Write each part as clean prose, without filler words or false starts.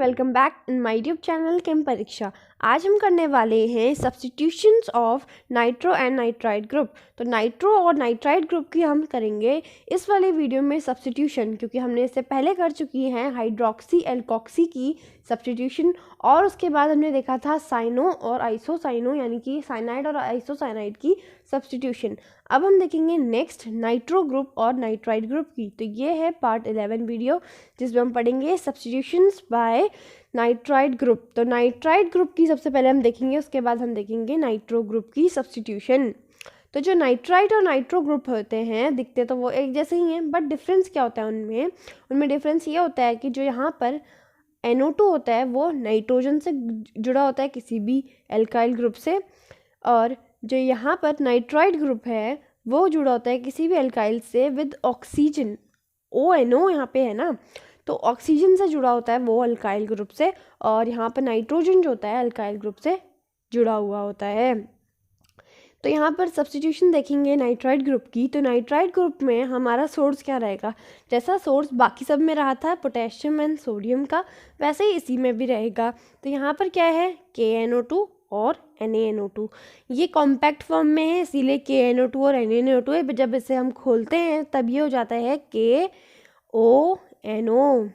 Welcome back in my YouTube channel chem Pariksha. आज हम करने वाले हैं substitutions of nitro and nitrite group. तो नाइट्रो और नाइट्राइट ग्रुप की हम करेंगे इस वाले वीडियो में सब्स्टिट्यूशन, क्योंकि हमने इससे पहले कर चुकी हैं हाइड्रोक्सी एल्कोक्सी की सब्स्टिट्यूशन, और उसके बाद हमने देखा था साइनो और आइसोसाइनो यानी कि साइनाइड और आइसोसाइनाइड की सब्स्टिट्यूशन। अब हम देखेंगे नेक्स्ट नाइट्रो ग्रुप और नाइट्राइट ग्रुप की। तो ये है पार्ट 11 वीडियो जिसमें हम पढ़ेंगे सब्स्टिट्यूशंस बाय नाइट्राइट ग्रुप। तो नाइट्राइट ग्रुप की सबसे पहले हम देखेंगे, उसके बाद हम देखेंगे नाइट्रो ग्रुप की सब्स्टिट्यूशन। तो जो नाइट्राइट और नाइट्रो ग्रुप होते हैं, दिखते तो वो एक जैसे ही हैं, बट डिफरेंस क्या होता है उनमें डिफरेंस ये होता है कि जो यहाँ पर NO2 होता है वो नाइट्रोजन से जुड़ा होता है किसी भी एल्काइल ग्रुप से, और जो यहाँ पर नाइट्राइट ग्रुप है वो जुड़ा होता है किसी भी एल्काइल से विद ऑक्सीजन। ONO यहाँ पे है ना, तो ऑक्सीजन से जुड़ा होता है वो अल्काइल ग्रुप से, और यहाँ पर नाइट्रोजन जो होता है अल्काइल ग्रुप से जुड़ा हुआ होता है। तो यहाँ पर सब्स्टिट्यूशन देखेंगे नाइट्राइट ग्रुप की। तो नाइट्राइट ग्रुप में हमारा सोर्स क्या रहेगा, जैसा सोर्स बाकी सब में रहा था पोटेशियम एंड सोडियम का, वैसे ही इसी में भी रहेगा। तो यहाँ पर क्या है KNO2 और NaNO2, ये कॉम्पैक्ट फॉर्म में है इसीलिए KNO2 और NaNO2 है। जब इसे हम खोलते हैं तब ये हो जाता है KONO,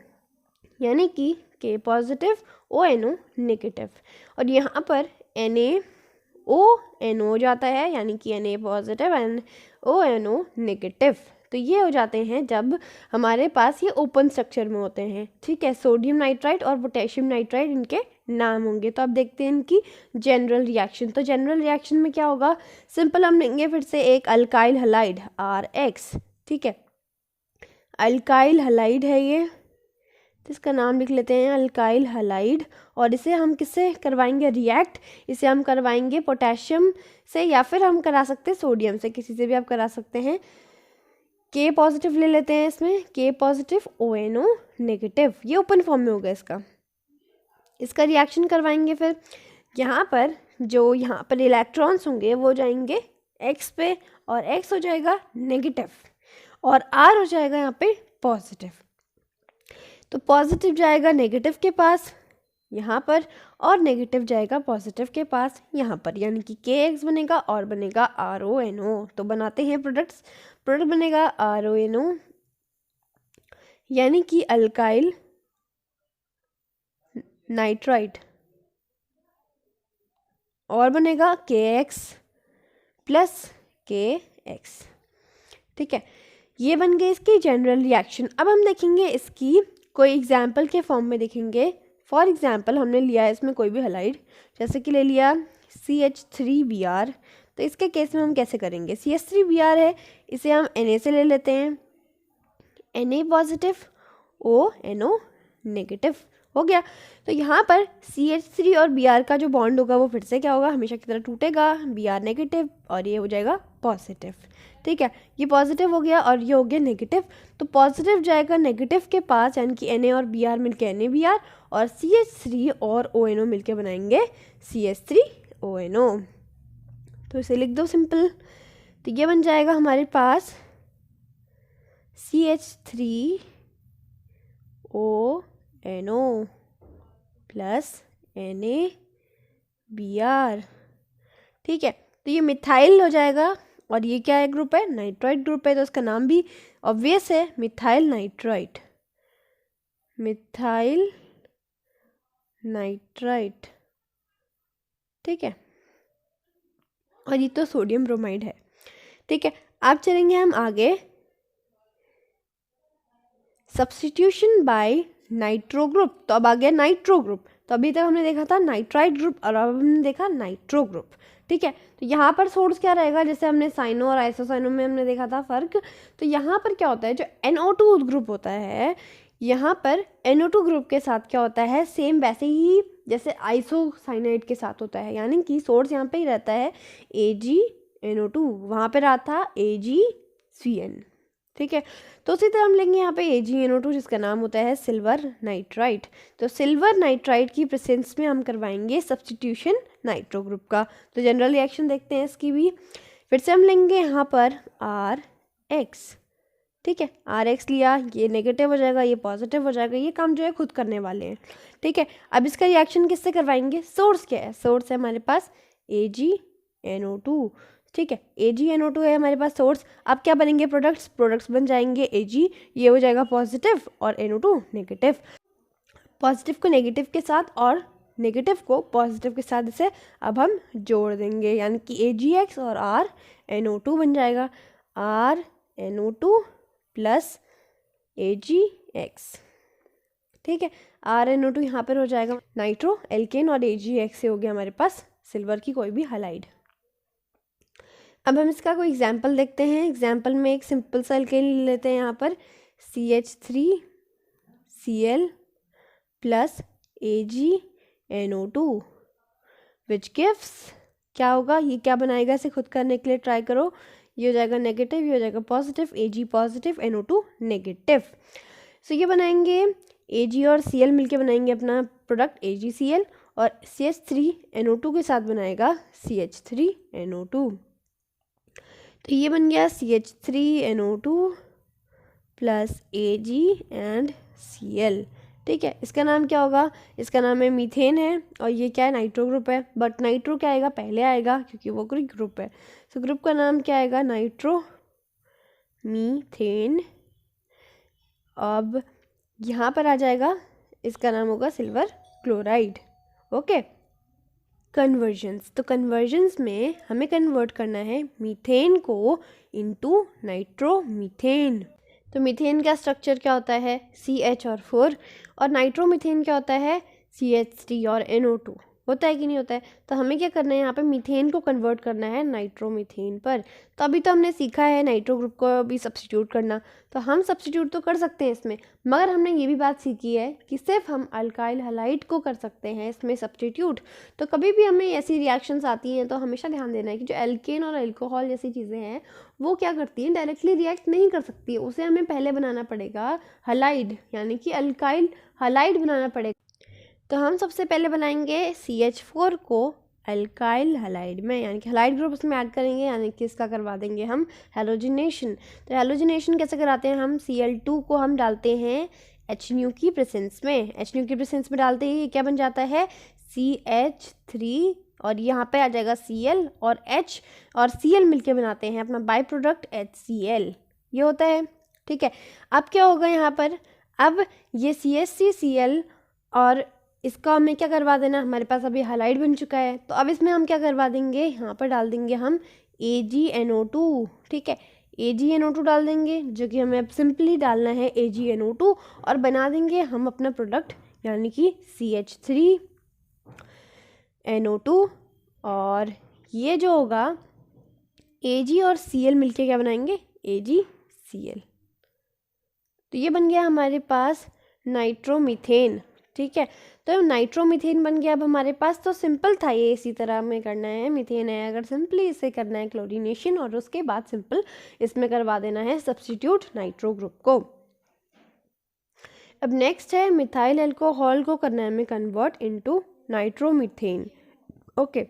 यानी कि K पॉजिटिव ONO नेगेटिव, और यहाँ पर NaONO जाता है यानी कि Na positive and ONO negative. तो ये हो जाते हैं जब हमारे पास ये ओपन स्ट्रक्चर में होते हैं, ठीक है। सोडियम नाइट्राइट और पोटेशियम नाइट्राइट इनके नाम होंगे। तो अब देखते हैं इनकी जनरल रिएक्शन। तो जनरल रिएक्शन में क्या होगा, सिंपल हम लेंगे फिर से एक अल्काइल हलाइड RX, ठीक है। अल्काइल हलाइड है ये, तो इसका नाम लिख लेते हैं अल्काइल हलाइड, और इसे हम किससे करवाएंगे रिएक्ट, इसे हम करवाएंगे पोटेशियम से, या फिर हम करा सकते हैं सोडियम से, किसी से भी आप करा सकते हैं। K पॉजिटिव ले लेते हैं इसमें, K पॉजिटिव ONO नेगेटिव, ये ओपन फॉर्म में होगा इसका रिएक्शन करवाएंगे। फिर यहाँ पर जो यहाँ पर इलेक्ट्रॉन्स होंगे वो जाएंगे X पे, और X हो जाएगा नेगेटिव और R हो जाएगा यहाँ पे पॉजिटिव। तो पॉजिटिव जाएगा नेगेटिव के पास यहाँ पर, और नेगेटिव जाएगा पॉजिटिव के पास यहाँ पर, यानी कि KX बनेगा और बनेगा RONO। तो बनाते हैं प्रोडक्ट बनेगा RONO, यानी कि अल्काइल नाइट्राइट, और बनेगा KX प्लस KX, ठीक है। ये बन गई इसकी जनरल रिएक्शन। अब हम देखेंगे इसकी कोई एग्जाम्पल के फॉर्म में देखेंगे। फॉर एग्जाम्पल हमने लिया है इसमें कोई भी हलाइड, जैसे कि ले लिया CH3Br। तो इसके केस में हम कैसे करेंगे, CH3Br है, इसे हम Na से ले लेते हैं, Na पॉजिटिव ONO नेगेटिव हो गया। तो यहाँ पर CH3 और Br का जो बॉन्ड होगा वो फिर से क्या होगा, हमेशा की तरह टूटेगा, Br नेगेटिव और ये हो जाएगा पॉजिटिव, ठीक है। ये पॉजिटिव हो गया और ये हो गया नेगेटिव। तो पॉजिटिव जाएगा नेगेटिव के पास, यानी कि Na और Br मिलके NaBr, और CH3 और ONO मिलके बनाएंगे CH3ONO। तो इसे लिख दो सिंपल। तो ये बन जाएगा हमारे पास CH3ONO प्लस NaBr, ठीक है। तो ये मिथाइल हो जाएगा, और ये क्या है ग्रुप है, नाइट्राइट ग्रुप है, तो इसका नाम भी ऑब्वियस है, मिथाइल नाइट्राइट, मिथाइल नाइट्राइट, ठीक है। और ये तो सोडियम ब्रोमाइड है, ठीक है। अब चलेंगे हम आगे, सब्स्टिट्यूशन बाय नाइट्रो ग्रुप। तो अब आ गया नाइट्रो ग्रुप। तो अभी तक हमने देखा था नाइट्राइट ग्रुप और अब हमने देखा नाइट्रो ग्रुप, ठीक है। तो यहाँ पर सोर्स क्या रहेगा, जैसे हमने साइनो और आइसोसाइनो में हमने देखा था फर्क। तो यहाँ पर क्या होता है, जो NO2 ग्रुप होता है, यहाँ पर NO2 ग्रुप के साथ क्या होता है, सेम वैसे ही जैसे आइसोसाइनाइड के साथ होता है, यानी कि सोर्स यहाँ पे ही रहता है AgNO2, वहाँ पे रहा था AgCN, ठीक है। तो उसी तरह हम लेंगे यहाँ पे AgNO2 जिसका नाम होता है सिल्वर नाइट्राइट। तो सिल्वर नाइट्राइट की प्रेजेंस में हम करवाएंगे सब्स्टिट्यूशन नाइट्रो ग्रुप का। तो जनरल रिएक्शन देखते हैं इसकी भी। फिर से हम लेंगे यहाँ पर RX, ठीक है, RX लिया, ये नेगेटिव हो जाएगा, ये पॉजिटिव हो जाएगा, ये काम जो है खुद करने वाले हैं। ठीक है, अब इसका रिएक्शन किससे करवाएंगे? सोर्स क्या है? सोर्स है हमारे पास AgNO2। ठीक है, AgNO2 है हमारे पास सोर्स। अब क्या बनेंगे? प्रोडक्ट्स बन जाएंगे Ag, ये हो जाएगा पॉजिटिव और NO2 नेगेटिव। पॉजिटिव को नेगेटिव के साथ और नेगेटिव को पॉजिटिव के साथ इसे अब हम जोड़ देंगे, यानी कि AgX और RNO2 बन जाएगा, RNO2 प्लस AgX। ठीक है, RNO2 यहाँ पर हो जाएगा नाइट्रो एल्केन और AgX से हो गया हमारे पास सिल्वर की कोई भी हैलाइड। अब हम इसका कोई एग्जाम्पल देखते हैं। एग्जाम्पल में एक सिंपल सा एल्केन लेते हैं, यहाँ पर CH3Cl plus AgNO2 which gives, क्या होगा? ये क्या बनाएगा? इसे खुद करने के लिए ट्राई करो। ये हो जाएगा नेगेटिव, ये हो जाएगा positive, Ag positive, NO2 negative. So ये बनाएंगे Ag और Cl मिलके बनाएंगे अपना प्रोडक्ट AgCl, और CH3NO2 के साथ बनाएगा CH3NO2। तो ये बन गया CH3NO2 plus Ag and Cl। ठीक है, इसका नाम क्या होगा? इसका नाम है मीथेन है, और ये क्या है? नाइट्रो ग्रुप है। बट नाइट्रो क्या आएगा? पहले आएगा, क्योंकि वो कोई ग्रुप है। सो ग्रुप का नाम क्या आएगा? Nitro methane. अब यहाँ पर आ जाएगा, इसका नाम होगा सिल्वर क्लोराइड। Okay, convergence. तो कन्वर्जन्स में हमें कन्वर्ट करना है मीथेन को इनटू नाइट्रोमीथेन। तो मीथेन का स्ट्रक्चर क्या होता है? CH4, और नाइट्रोमीथेन क्या होता है? CH3 और NO2। होता है कि नहीं होता है? तो हमें क्या करना है? यहाँ पे मीथेन को कन्वर्ट करना है नाइट्रोमीथेन पर। तो अभी तो हमने सीखा है नाइट्रो ग्रुप को भी सब्स्टिट्यूट करना, तो हम सब्स्टिट्यूट तो कर सकते हैं इसमें, मगर हमने ये भी बात सीखी है कि सिर्फ हम अल्काइल हैलाइड को कर सकते हैं इसमें सब्स्टिट्यूट। तो कभी भी हमें ऐसी रिएक्शंस आती हैं तो हमेशा ध्यान देना है कि जो एल्केन और अल्कोहल जैसी चीज़ें हैं वो क्या करती हैं? डायरेक्टली रिएक्ट नहीं कर सकती है, उसे हमें पहले बनाना पड़ेगा हैलाइड, यानी कि अल्काइल हैलाइड बनाना पड़ेगा। तो हम सबसे पहले बनाएंगे CH4 को अल्काइल हैलाइड में, यानी कि हैलाइड ग्रुप उसमें ऐड करेंगे, यानी कि इसका करवा देंगे हम हैलोजिनेशन। तो हैलोजिनेशन कैसे कराते हैं? हम Cl2 को हम डालते हैं HNu की प्रेजेंस में। HNu की प्रेजेंस में डालते ही क्या बन जाता है? CH3, और यहाँ पे आ जाएगा Cl और H और Cl मिलके बनाते हैं अपना बाई प्रोडक्ट HCl, ये होता है। ठीक है, अब क्या होगा यहाँ पर? अब ये CH3Cl और इसका हमें क्या करवा देना? हमारे पास अभी हैलाइड बन चुका है, तो अब इसमें हम क्या करवा देंगे? यहाँ पर डाल देंगे हम AgNO2। ठीक है, AgNO2 डाल देंगे, जो कि हमें अब सिंपली डालना है AgNO2, और बना देंगे हम अपना प्रोडक्ट, यानी कि CH3NO2। और ये जो होगा Ag और Cl मिलके क्या बनाएंगे? AgCl। तो ये बन गया हमारे पास नाइट्रोमीथेन। ठीक है, तो नाइट्रोमीथेन बन गया अब हमारे पास। तो सिंपल था ये, इसी तरह में करना है। मीथेन है, अगर सिंपली इसे करना है क्लोरीनेशन, और उसके बाद सिंपल इसमें करवा देना है सब्स्टिट्यूट नाइट्रो ग्रुप को। अब नेक्स्ट है मिथाइल अल्कोहल को करना है हमें कन्वर्ट इनटू नाइट्रोमीथेन। ओके,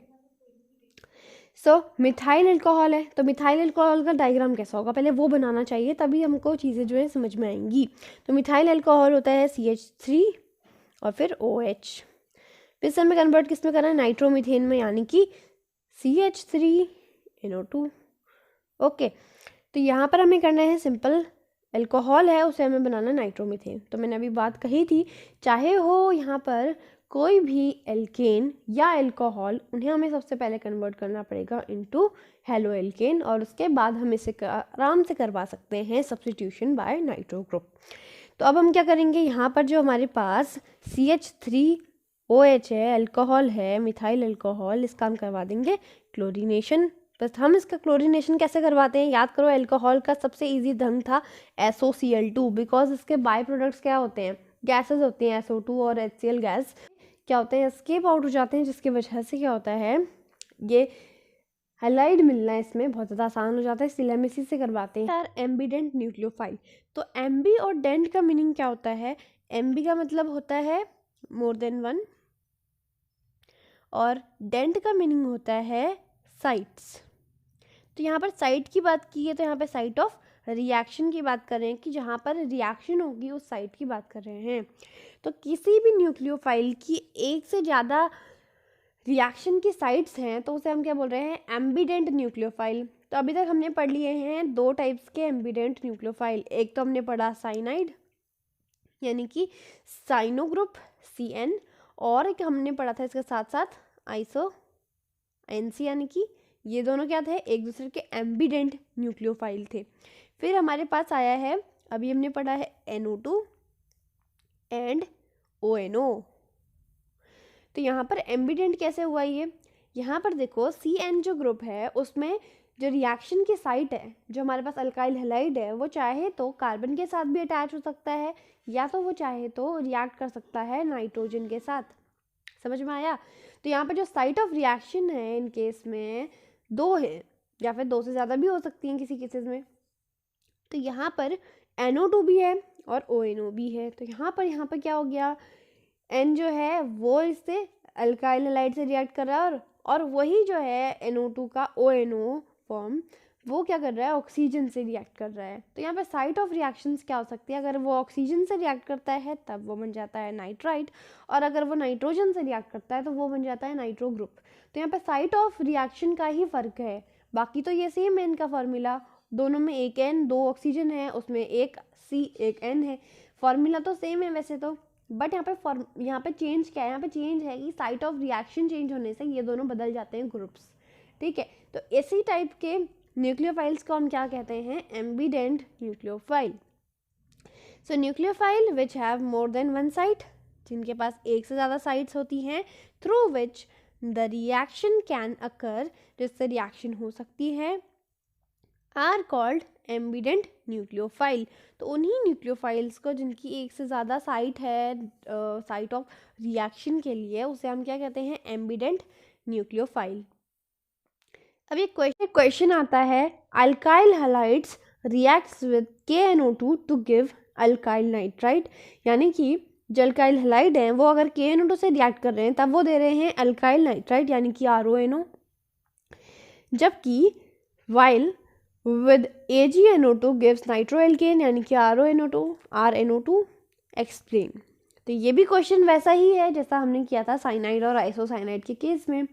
सो मिथाइल अल्कोहल है, तो मिथाइल अल्कोहल का डायग्राम कैसा होगा पहले वो बनाना चाहिए, तभी हमको चीज़ें जो है समझ में आएंगी। तो मिथाइल अल्कोहल होता है CH3 और फिर OH। फिर से हमें कन्वर्ट किस में करना है? नाइट्रोमीथेन में, यानी कि CH3NO2। ओके, तो यहाँ पर हमें करना है सिंपल अल्कोहल है, उसे हमें बनाना है नाइट्रोमीथेन। तो मैंने अभी बात कही थी, चाहे हो यहाँ पर कोई भी एल्केन या अल्कोहल, उन्हें हमें सबसे पहले कन्वर्ट करना पड़ेगा इनटू हेलो एल्केन, और उसके बाद हम इसे आराम से करवा सकते हैं सब्स्टिट्यूशन बाय नाइट्रो ग्रुप। तो अब हम क्या करेंगे? यहाँ पर जो हमारे पास CH3OH है, अल्कोहल है, मिथाइल अल्कोहल, इसका हम करवा देंगे क्लोरीनेशन। बस हम इसका क्लोरीनेशन कैसे करवाते हैं? याद करो, अल्कोहल का सबसे इजी ढंग था SOCl2, बिकॉज इसके बाय प्रोडक्ट्स क्या होते हैं? गैसेस होती हैं, SO2 और HCl गैस क्या होते हैं? एस्केप आउट हो जाते हैं, जिसकी वजह से क्या होता है? ये हैलाइड मिलना इसमें बहुत ज़्यादा आसान हो जाता है, इसलिए हम इसी से करवाते हैं। यार, एम्बीडेंट न्यूक्लियोफाइल। तो एम्बी और डेंट का मीनिंग क्या होता है? एम्बी का मतलब होता है मोर देन वन, और डेंट का मीनिंग होता है साइट्स। तो यहाँ पर साइट की बात की है, तो यहाँ पे साइट ऑफ रिएक्शन की बात कर रहे हैं कि जहाँ पर रिएक्शन होगी उस साइट की बात कर रहे हैं। तो किसी भी न्यूक्लियोफाइल की एक से ज़्यादा रिएक्शन की साइट्स हैं तो उसे हम क्या बोल रहे हैं, एम्बिडेंट न्यूक्लियोफाइल। तो अभी तक हमने पढ़ लिए हैं 2 टाइप्स के एम्बिडेंट न्यूक्लियोफाइल। एक तो हमने पढ़ा साइनाइड यानी कि साइनो ग्रुप CN, और एक हमने पढ़ा था इसके साथ साथ आइसो NC, यानी कि ये दोनों क्या थे, एक दूसरे के एम्बिडेंट न्यूक्लियोफाइल थे। फिर हमारे पास आया है, अभी हमने पढ़ा है NO2 एंड ONO। तो यहाँ पर एम्बिडेंट कैसे हुआ ये, यहाँ पर देखो CN जो ग्रुप है उसमें जो रिएक्शन की साइट है, जो हमारे पास अल्काइल हैलाइड है, वो चाहे तो कार्बन के साथ भी अटैच हो सकता है या तो वो चाहे तो रिएक्ट कर सकता है नाइट्रोजन के साथ। समझ में आया। तो यहाँ पर जो साइट ऑफ रिएक्शन है इन केस में 2 है या फिर 2 से ज़्यादा भी हो सकती हैं किसी केसेस में। तो यहाँ पर NO2 भी है और ONO भी है। तो यहाँ पर क्या हो गया, N जो है वो इससे अल्काइल हैलाइड से रिएक्ट कर रहा है और वही जो है NO2 का ONO फॉर्म वो क्या कर रहा है, ऑक्सीजन से रिएक्ट कर रहा है। तो यहाँ पे साइट ऑफ रिएक्शंस क्या हो सकती है, अगर वो ऑक्सीजन से रिएक्ट करता है तब वो बन जाता है नाइट्राइट, और अगर वो नाइट्रोजन से रिएक्ट करता है तो वो बन जाता है नाइट्रो ग्रुप। तो यहाँ पे साइट ऑफ रिएक्शन का ही फ़र्क है, बाकी तो ये सेम है इनका फार्मूला। दोनों में एक N 2 ऑक्सीजन है, उसमें एक C एक N है। फार्मूला तो सेम है वैसे तो, बट यहाँ पे चेंज क्या है, यहाँ पे चेंज है कि साइट ऑफ रिएक्शन चेंज होने से ये दोनों बदल जाते हैं ग्रुप्स। ठीक है, तो इसी टाइप के न्यूक्लियोफाइल्स को हम क्या कहते हैं, ambient nucleophile. So nucleophile which have more than one site, जिनके पास एक से ज़्यादा साइट्स होती हैं, through which the reaction can occur, जिससे रिएक्शन हो सकती है, आर कॉल्ड एम्बिडेंट न्यूक्लियोफाइल। तो उन्हीं न्यूक्लियोफाइल्स को जिनकी एक से ज़्यादा साइट है साइट ऑफ रिएक्शन के लिए, उसे हम क्या कहते हैं, एम्बिडेंट न्यूक्लियोफाइल। अब ये क्वेश्चन आता है, alkyl halides reacts with KNO2 to give alkyl nitrite, यानी कि जो अल्काइल हैलाइड हैं वो अगर KNO2 से रिएक्ट कर रहे हैं तब वो दे रहे हैं अल्काइल नाइट्राइट यानी कि RONO, जबकि वाइल विद AgNO2 गिव्स नाइट्रोएल्केन यानी कि RNO2 एक्सप्लेन। तो ये भी क्वेश्चन वैसा ही है जैसा हमने किया था साइनाइड और आइसोसाइनाइड के केस में।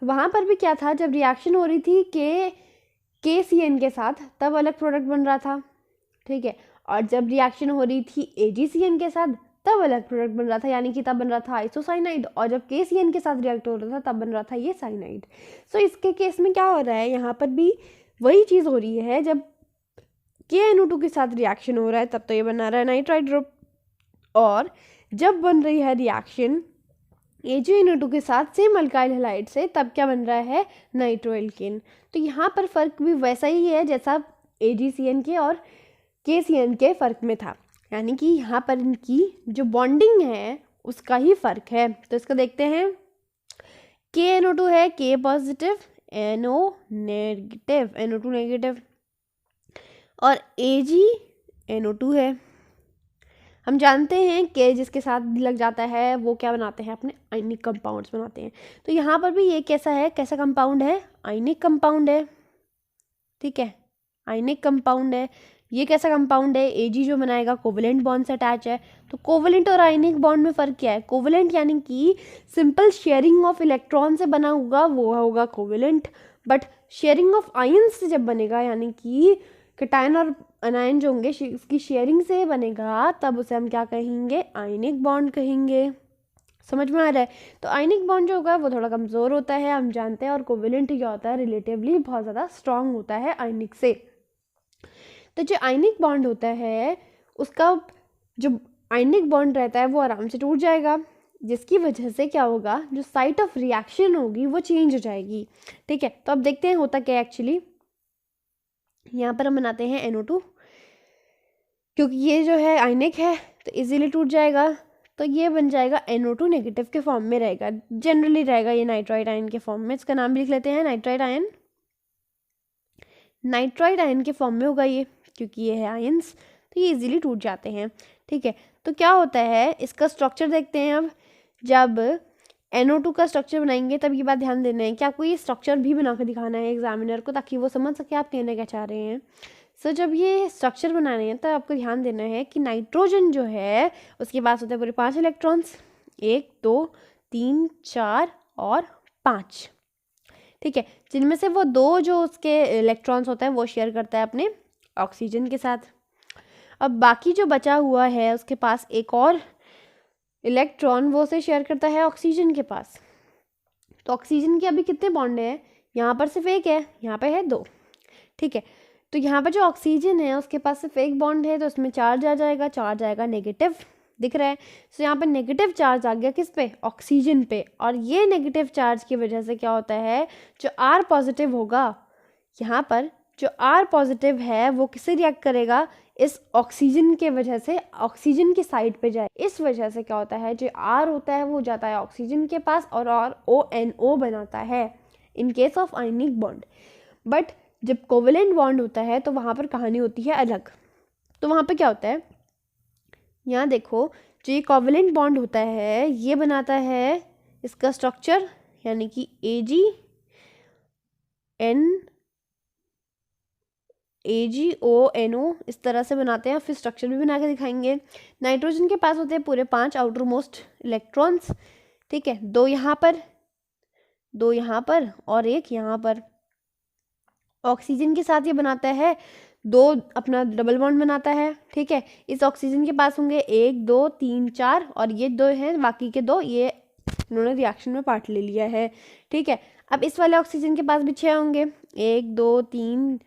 वहाँ पर भी क्या था, जब रिएक्शन हो रही थी KCN के साथ तब अलग प्रोडक्ट बन रहा था। ठीक है, और जब रिएक्शन हो रही थी AgCN के साथ तब अलग प्रोडक्ट बन रहा था, यानी कि तब बन रहा था आइसोसाइनाइड, और जब KCN के साथ रिएक्ट हो रहा था तब बन रहा था ये साइनाइड। सो इसके केस में क्या हो रहा है, यहाँ पर भी वही चीज़ हो रही है, जब KNO2 के साथ रिएक्शन हो रहा है तब तो ये बना रहा है नाइट्राइट ग्रुप, और जब बन रही है रिएक्शन AgNO2 के साथ सेम अल्काइल हैलाइड से तब क्या बन रहा है, नाइट्रोएल्केन। तो यहाँ पर फ़र्क भी वैसा ही है जैसा AgCN के और KCN के फ़र्क में था, यानी कि यहाँ पर इनकी जो बॉन्डिंग है उसका ही फ़र्क है। तो इसको देखते हैं, KNO2 है K positive NO negative NO2 negative, और AgNO2 है। हम जानते हैं कि जिसके साथ लग जाता है वो क्या बनाते हैं, अपने आयनिक कंपाउंड्स बनाते हैं। तो यहाँ पर भी ये कैसा है, कैसा कंपाउंड है, आयनिक कंपाउंड है। ठीक है, आयनिक कंपाउंड है। ये कैसा कंपाउंड है, Ag जो बनाएगा कोवेलेंट बॉन्ड से अटैच है। तो कोवेलेंट और आयनिक बॉन्ड में फ़र्क क्या है, कोवेलेंट यानी कि सिंपल शेयरिंग ऑफ इलेक्ट्रॉन से बना होगा वो होगा covalent, but sharing of ions से जब बनेगा, यानी कि कैटायन और अनायन जो होंगे इसकी शेयरिंग से बनेगा, तब उसे हम क्या कहेंगे, आयनिक बॉन्ड कहेंगे। समझ में आ रहा है। तो आयनिक बॉन्ड जो होगा वो थोड़ा कमज़ोर होता है हम जानते हैं, और कोवेलेंट क्या होता है, रिलेटिवली बहुत ज़्यादा स्ट्रांग होता है आयनिक से। तो जो आयनिक बॉन्ड होता है उसका जो आयनिक बॉन्ड रहता है वो आराम से टूट जाएगा, जिसकी वजह से क्या होगा, जो साइट ऑफ रिएक्शन होगी वो चेंज हो जाएगी। ठीक है, तो अब देखते हैं होता क्या एक्चुअली। यहाँ पर हम बनाते हैं NO2, क्योंकि ये जो है आयनिक है तो इजीली टूट जाएगा, तो ये बन जाएगा NO2 नेगेटिव के फॉर्म में रहेगा, जनरली रहेगा ये नाइट्राइट आयन के फॉर्म में। इसका नाम भी लिख लेते हैं नाइट्राइट आयन। नाइट्राइट आयन के फॉर्म में होगा ये, क्योंकि ये है आयंस तो ये इजीली टूट जाते हैं। ठीक है, तो क्या होता है, इसका स्ट्रक्चर देखते हैं अब। जब NO2 का स्ट्रक्चर बनाएंगे तब ये बात ध्यान देना है कि आपको ये स्ट्रक्चर भी बना कर दिखाना है एग्जामिनर को, ताकि वो समझ सके आप कहना क्या चाह रहे हैं। सो जब ये स्ट्रक्चर बनाने हैं तब आपको ध्यान देना है कि नाइट्रोजन जो है उसके पास होते हैं पूरे 5 इलेक्ट्रॉन्स, 1 2 3 4 और 5, ठीक है, जिनमें से वो 2 जो उसके इलेक्ट्रॉन्स होता है वो शेयर करता है अपने ऑक्सीजन के साथ। अब बाकी जो बचा हुआ है उसके पास एक और इलेक्ट्रॉन वो उसे शेयर करता है ऑक्सीजन के पास। तो ऑक्सीजन के अभी कितने बॉन्ड हैं, यहाँ पर सिर्फ एक है, यहाँ पे है 2, ठीक है। तो यहाँ पर जो ऑक्सीजन है उसके पास सिर्फ एक बॉन्ड है, तो उसमें चार्ज आ जाएगा, चार्ज आएगा नेगेटिव, दिख रहा है। तो यहाँ पर नेगेटिव चार्ज आ गया किस पे, ऑक्सीजन पे। और ये नेगेटिव चार्ज की वजह से क्या होता है, जो आर पॉजिटिव होगा यहाँ पर, जो आर पॉजिटिव है वो किससे रिएक्ट करेगा, इस ऑक्सीजन के वजह से ऑक्सीजन की साइड पे जाए। इस वजह से क्या होता है, जो आर होता है वो जाता है ऑक्सीजन के पास और ONO बनाता है in case of ionic bond. But जब कोवेलेंट बॉन्ड होता है तो वहाँ पर कहानी होती है अलग। तो वहाँ पर क्या होता है, यहाँ देखो, जो ये कोवेलेंट बॉन्ड होता है ये बनाता है इसका स्ट्रक्चर, यानी कि AgONO इस तरह से बनाते हैं। फिर स्ट्रक्चर भी बना के दिखाएंगे। नाइट्रोजन के पास होते हैं पूरे 5 आउटर मोस्ट इलेक्ट्रॉन्स, ठीक है, 2 यहाँ पर, 2 यहाँ पर और 1 यहाँ पर। ऑक्सीजन के साथ ये बनाता है 2 अपना डबल बॉन्ड बनाता है, ठीक है। इस ऑक्सीजन के पास होंगे 1 2 3 4 और ये 2 हैं, बाकी के 2 ये इन्होंने रिएक्शन में पार्ट ले लिया है, ठीक है। अब इस वाले ऑक्सीजन के पास भी 6 होंगे, 1 2 3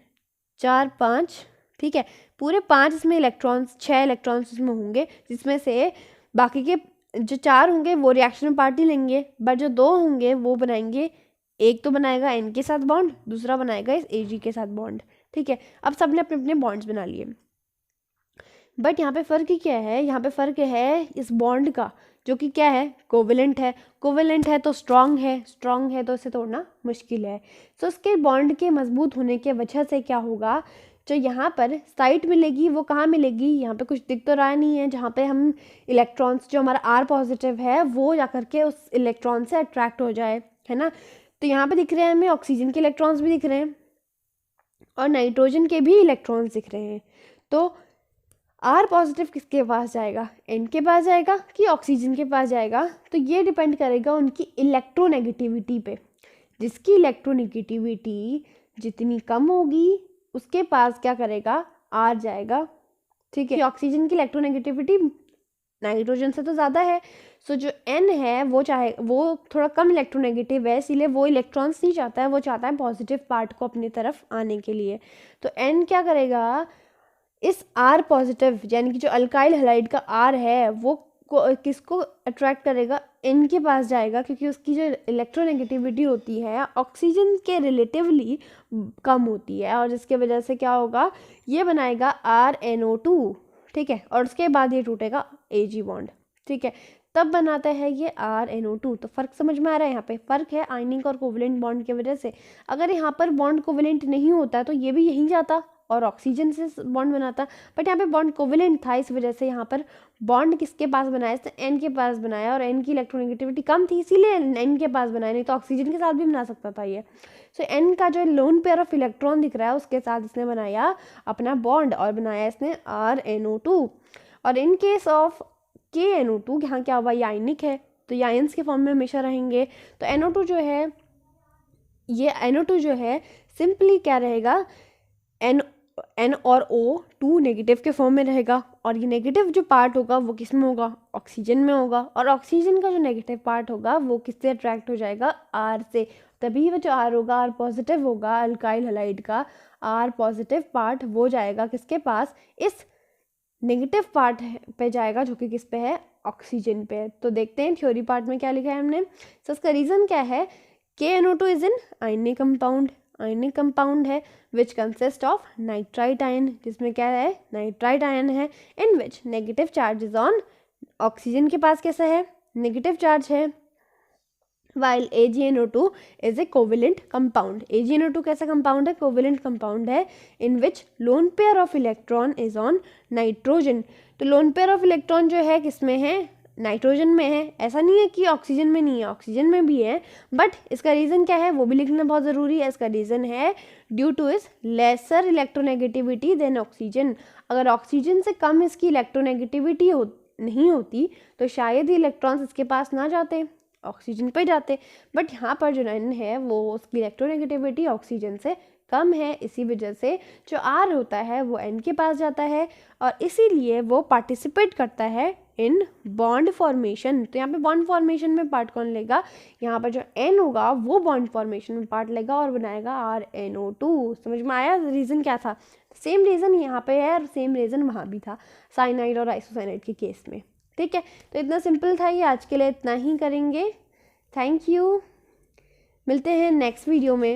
4 5, ठीक है, पूरे 5 इसमें इलेक्ट्रॉन्स, 6 इलेक्ट्रॉन्स इसमें होंगे, जिसमें से बाकी के जो 4 होंगे वो रिएक्शन में पार्ट ही लेंगे, बट जो 2 होंगे वो बनाएंगे, एक तो बनाएगा N के साथ बॉन्ड, दूसरा बनाएगा इस Ag के साथ बॉन्ड, ठीक है। अब सबने अपने अपने बॉन्ड्स बना लिए। बट यहाँ पे फ़र्क क्या है, यहाँ पे फ़र्क है इस बॉन्ड का, जो कि क्या है, कोवेलेंट है। कोवेलेंट है तो स्ट्रॉन्ग है, स्ट्रॉन्ग है तो इसे तोड़ना मुश्किल है। सो इसके बॉन्ड के मजबूत होने के वजह से क्या होगा, जो यहाँ पर साइट मिलेगी वो कहाँ मिलेगी, यहाँ पे कुछ दिख तो रहा नहीं है, जहाँ पे हम इलेक्ट्रॉन्स, जो हमारा R पॉजिटिव है वो जा करके उस इलेक्ट्रॉन से अट्रैक्ट हो जाए, है ना। तो यहाँ पे दिख रहे हैं हमें ऑक्सीजन के इलेक्ट्रॉन्स भी दिख रहे हैं और नाइट्रोजन के भी इलेक्ट्रॉन्स दिख रहे हैं। तो R पॉजिटिव किसके पास जाएगा, N के पास जाएगा कि ऑक्सीजन के पास जाएगा, तो ये डिपेंड करेगा उनकी इलेक्ट्रोनेगेटिविटी पे। जिसकी इलेक्ट्रोनेगेटिविटी जितनी कम होगी उसके पास क्या करेगा, R जाएगा, ठीक है। ऑक्सीजन की इलेक्ट्रोनेगेटिविटी नाइट्रोजन से तो ज़्यादा है, सो जो N है वो थोड़ा कम इलेक्ट्रोनेगेटिव है, इसीलिए वो इलेक्ट्रॉन्स नहीं चाहता है, वो चाहता है पॉजिटिव पार्ट को अपनी तरफ आने के लिए। तो N क्या करेगा, इस R पॉजिटिव यानी कि जो अल्काइल हैलाइड का R है वो किसको अट्रैक्ट करेगा, N के पास जाएगा, क्योंकि उसकी जो इलेक्ट्रोनेगेटिविटी होती है ऑक्सीजन के रिलेटिवली कम होती है, और जिसके वजह से क्या होगा, ये बनाएगा RNO2, ठीक है, और उसके बाद ये टूटेगा Ag बॉन्ड, ठीक है, तब बनाता है ये RNO2। तो फ़र्क समझ में आ रहा है, यहाँ पे फ़र्क है आयनिक और कोवेलेंट बॉन्ड की वजह से। अगर यहाँ पर बॉन्ड कोवेलेंट नहीं होता तो ये भी यहीं जाता और ऑक्सीजन से बॉन्ड बनाता, बट यहाँ पे बॉन्ड कोवेलेंट था, इस वजह से यहाँ पर बॉन्ड किसके पास बनाया, इसने N के पास बनाया, और N की इलेक्ट्रोनेगेटिविटी कम थी इसीलिए N के पास बनाया, नहीं तो ऑक्सीजन के साथ भी बना सकता था ये। सो N का जो लोन पेयर ऑफ इलेक्ट्रॉन दिख रहा है उसके साथ इसने बनाया अपना बॉन्ड और बनाया इसने RNO2। और इन केस ऑफ KNO2 यहाँ क्या हुआ, ये आयनिक है तो ये आयंस के फॉर्म में हमेशा रहेंगे। तो NO2 जो है, ये NO2 जो है सिंपली क्या रहेगा, N और O2 नेगेटिव के फॉर्म में रहेगा, और ये नेगेटिव जो पार्ट होगा वो किस में होगा, ऑक्सीजन में होगा, और ऑक्सीजन का जो नेगेटिव पार्ट होगा वो किससे अट्रैक्ट हो जाएगा, R से। तभी वो जो R होगा, R पॉजिटिव होगा, अल्काइल हैलाइड का R पॉजिटिव पार्ट वो जाएगा किसके पास, इस नेगेटिव पार्ट पे जाएगा, जो कि किस पे है, ऑक्सीजन पे। तो देखते हैं थ्योरी पार्ट में क्या लिखा है हमने। सो इसका रीज़न क्या है, KNO2 is in ionic compound, ionic compound है which consist of nitrite ion, जिसमें क्या है, नाइट्राइट आयन है, in which negative charge is on, oxygen के पास कैसा है, नेगेटिव चार्ज है, while AgNO2 is a covalent compound। AgNO2 कैसा कंपाउंड है, कोवेलेंट कंपाउंड है, in which lone pair of electron is on nitrogen। तो लोन पेयर ऑफ इलेक्ट्रॉन जो है किसमें है, नाइट्रोजन में है, ऐसा नहीं है कि ऑक्सीजन में नहीं है, ऑक्सीजन में भी है, बट इसका रीज़न क्या है वो भी लिखना बहुत ज़रूरी है। इसका रीज़न है ड्यू टू इस लेसर इलेक्ट्रोनेगेटिविटी देन ऑक्सीजन। अगर ऑक्सीजन से कम इसकी इलेक्ट्रोनेगेटिविटी नहीं होती तो शायद ही इलेक्ट्रॉन्स इसके पास ना जाते, ऑक्सीजन पे जाते। बट यहाँ पर जो N है वो उसकी इलेक्ट्रोनेगेटिविटी ऑक्सीजन से कम है, इसी वजह से जो R होता है वो N के पास जाता है और इसीलिए वो पार्टिसिपेट करता है इन बॉन्ड फॉर्मेशन। तो यहाँ पे बॉन्ड फॉर्मेशन में पार्ट कौन लेगा, यहाँ पर जो N होगा वो बॉन्ड फॉर्मेशन में पार्ट लेगा और बनाएगा RNO2। समझ में आया रीज़न क्या था? सेम रीज़न यहाँ पे है और सेम रीज़न वहाँ भी था साइनाइड और आइसोसाइनाइड के केस में। ठीक है, तो इतना सिंपल था ये, आज के लिए इतना ही करेंगे। थैंक यू, मिलते हैं नेक्स्ट वीडियो में।